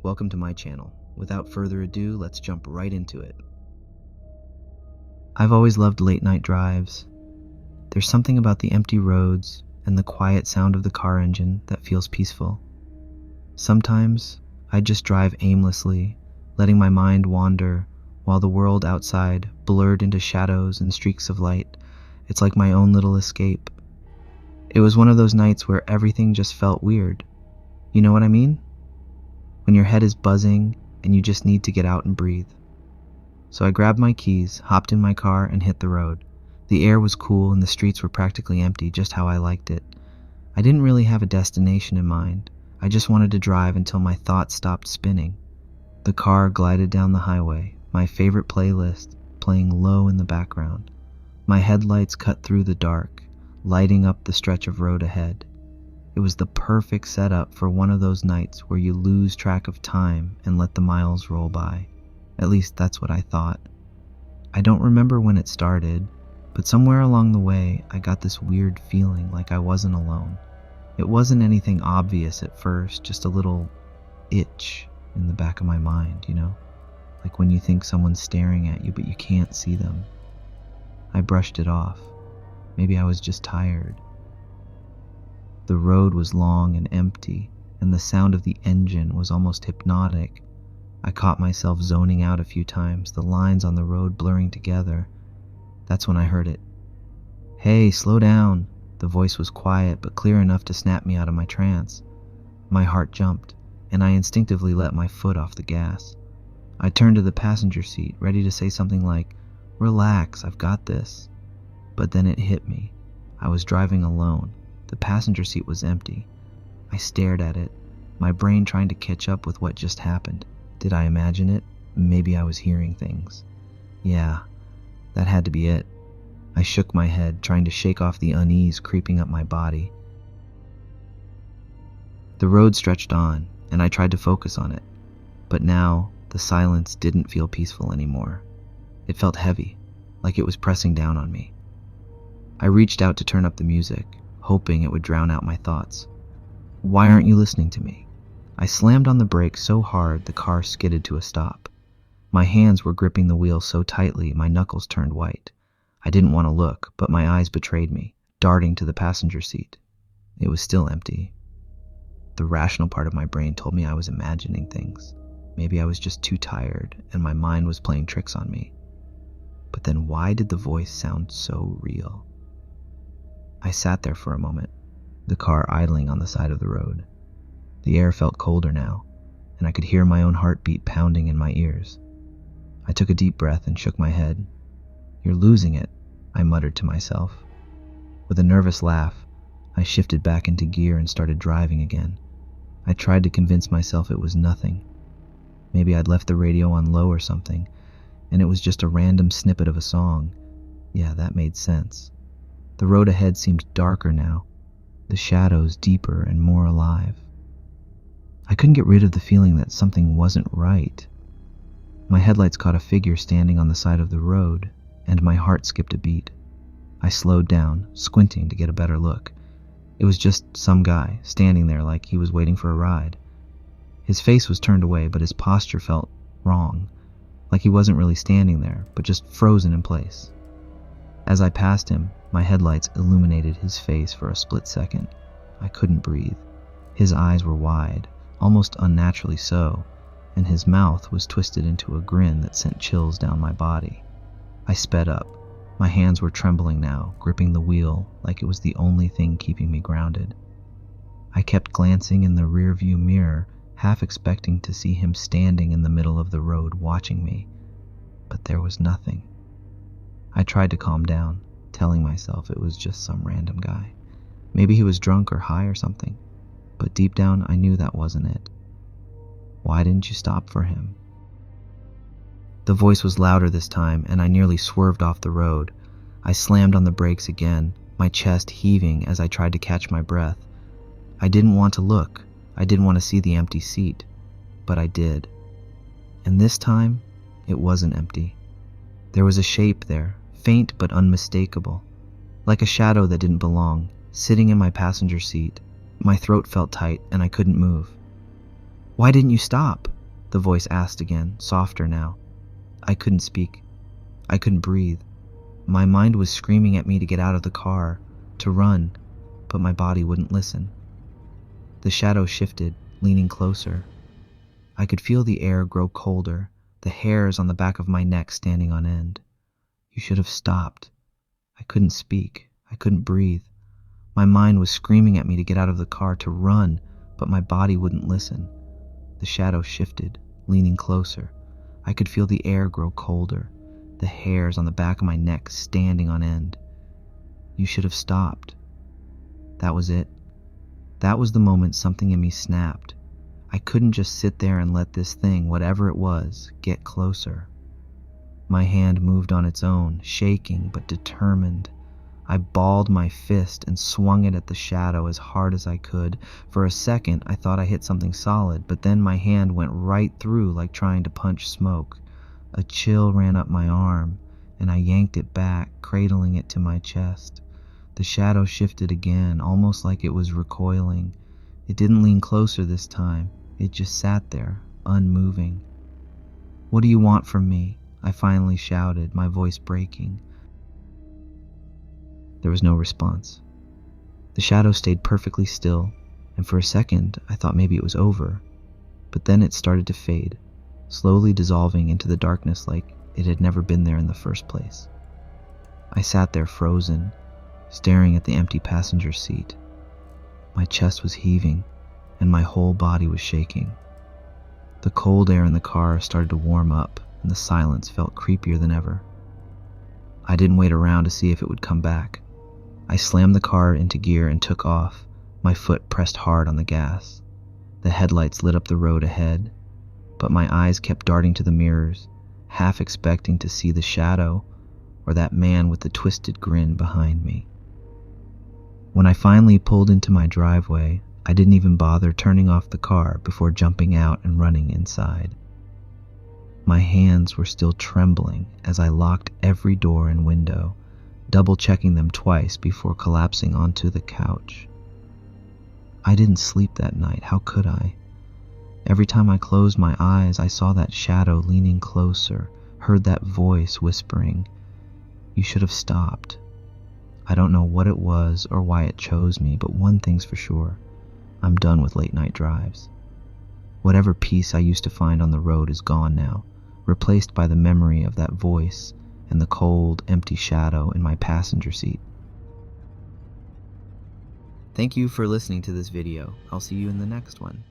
welcome to my channel. Without further ado, let's jump right into it. I've always loved late night drives. There's something about the empty roads and the quiet sound of the car engine that feels peaceful. Sometimes I just drive aimlessly, letting my mind wander while the world outside blurred into shadows and streaks of light. It's like my own little escape. It was one of those nights where everything just felt weird. You know what I mean? When your head is buzzing and you just need to get out and breathe. So I grabbed my keys, hopped in my car, and hit the road. The air was cool and the streets were practically empty, just how I liked it. I didn't really have a destination in mind. I just wanted to drive until my thoughts stopped spinning. The car glided down the highway, my favorite playlist playing low in the background. My headlights cut through the dark, lighting up the stretch of road ahead. It was the perfect setup for one of those nights where you lose track of time and let the miles roll by. At least that's what I thought. I don't remember when it started, but somewhere along the way I got this weird feeling like I wasn't alone. It wasn't anything obvious at first, just a little itch in the back of my mind, you know? Like when you think someone's staring at you but you can't see them. I brushed it off. Maybe I was just tired. The road was long and empty, and the sound of the engine was almost hypnotic. I caught myself zoning out a few times, the lines on the road blurring together. That's when I heard it. "Hey, slow down." The voice was quiet, but clear enough to snap me out of my trance. My heart jumped, and I instinctively let my foot off the gas. I turned to the passenger seat, ready to say something like, "Relax, I've got this." But then it hit me. I was driving alone. The passenger seat was empty. I stared at it, my brain trying to catch up with what just happened. Did I imagine it? Maybe I was hearing things. Yeah, that had to be it. I shook my head, trying to shake off the unease creeping up my body. The road stretched on, and I tried to focus on it. But now, the silence didn't feel peaceful anymore. It felt heavy, like it was pressing down on me. I reached out to turn up the music, hoping it would drown out my thoughts. "Why aren't you listening to me?" I slammed on the brakes so hard the car skidded to a stop. My hands were gripping the wheel so tightly my knuckles turned white. I didn't want to look, but my eyes betrayed me, darting to the passenger seat. It was still empty. The rational part of my brain told me I was imagining things. Maybe I was just too tired, and my mind was playing tricks on me. But then why did the voice sound so real? I sat there for a moment, the car idling on the side of the road. The air felt colder now, and I could hear my own heartbeat pounding in my ears. I took a deep breath and shook my head. "You're losing it," I muttered to myself. With a nervous laugh, I shifted back into gear and started driving again. I tried to convince myself it was nothing. Maybe I'd left the radio on low or something, and it was just a random snippet of a song. Yeah, that made sense. The road ahead seemed darker now, the shadows deeper and more alive. I couldn't get rid of the feeling that something wasn't right. My headlights caught a figure standing on the side of the road, and my heart skipped a beat. I slowed down, squinting to get a better look. It was just some guy, standing there like he was waiting for a ride. His face was turned away, but his posture felt wrong, like he wasn't really standing there, but just frozen in place. As I passed him, my headlights illuminated his face for a split second. I couldn't breathe. His eyes were wide, almost unnaturally so, and his mouth was twisted into a grin that sent chills down my body. I sped up. My hands were trembling now, gripping the wheel like it was the only thing keeping me grounded. I kept glancing in the rearview mirror, half expecting to see him standing in the middle of the road watching me, but there was nothing. I tried to calm down, telling myself it was just some random guy. Maybe he was drunk or high or something, but deep down I knew that wasn't it. "Why didn't you stop for him?" The voice was louder this time, and I nearly swerved off the road. I slammed on the brakes again, my chest heaving as I tried to catch my breath. I didn't want to look. I didn't want to see the empty seat, but I did. And this time, it wasn't empty. There was a shape there, faint but unmistakable, like a shadow that didn't belong, sitting in my passenger seat. My throat felt tight and I couldn't move. "Why didn't you stop?" The voice asked again, softer now. I couldn't speak. I couldn't breathe. My mind was screaming at me to get out of the car, to run, but my body wouldn't listen. The shadow shifted, leaning closer. I could feel the air grow colder, the hairs on the back of my neck standing on end. You should have stopped. I couldn't speak. I couldn't breathe. My mind was screaming at me to get out of the car, to run, but my body wouldn't listen. The shadow shifted, leaning closer. I could feel the air grow colder, the hairs on the back of my neck standing on end. You should have stopped. That was it. That was the moment something in me snapped. I couldn't just sit there and let this thing, whatever it was, get closer. My hand moved on its own, shaking but determined. I balled my fist and swung it at the shadow as hard as I could. For a second, I thought I hit something solid, but then my hand went right through like trying to punch smoke. A chill ran up my arm, and I yanked it back, cradling it to my chest. The shadow shifted again, almost like it was recoiling. It didn't lean closer this time. It just sat there, unmoving. "What do you want from me?" I finally shouted, my voice breaking. There was no response. The shadow stayed perfectly still, and for a second I thought maybe it was over. But then it started to fade, slowly dissolving into the darkness like it had never been there in the first place. I sat there frozen, staring at the empty passenger seat. My chest was heaving, and my whole body was shaking. The cold air in the car started to warm up, and the silence felt creepier than ever. I didn't wait around to see if it would come back. I slammed the car into gear and took off, my foot pressed hard on the gas. The headlights lit up the road ahead, but my eyes kept darting to the mirrors, half expecting to see the shadow or that man with the twisted grin behind me. When I finally pulled into my driveway, I didn't even bother turning off the car before jumping out and running inside. My hands were still trembling as I locked every door and window, double-checking them twice before collapsing onto the couch. I didn't sleep that night. How could I? Every time I closed my eyes, I saw that shadow leaning closer, heard that voice whispering, "You should have stopped." I don't know what it was or why it chose me, but one thing's for sure. I'm done with late-night drives. Whatever peace I used to find on the road is gone now, replaced by the memory of that voice and the cold, empty shadow in my passenger seat. Thank you for listening to this video. I'll see you in the next one.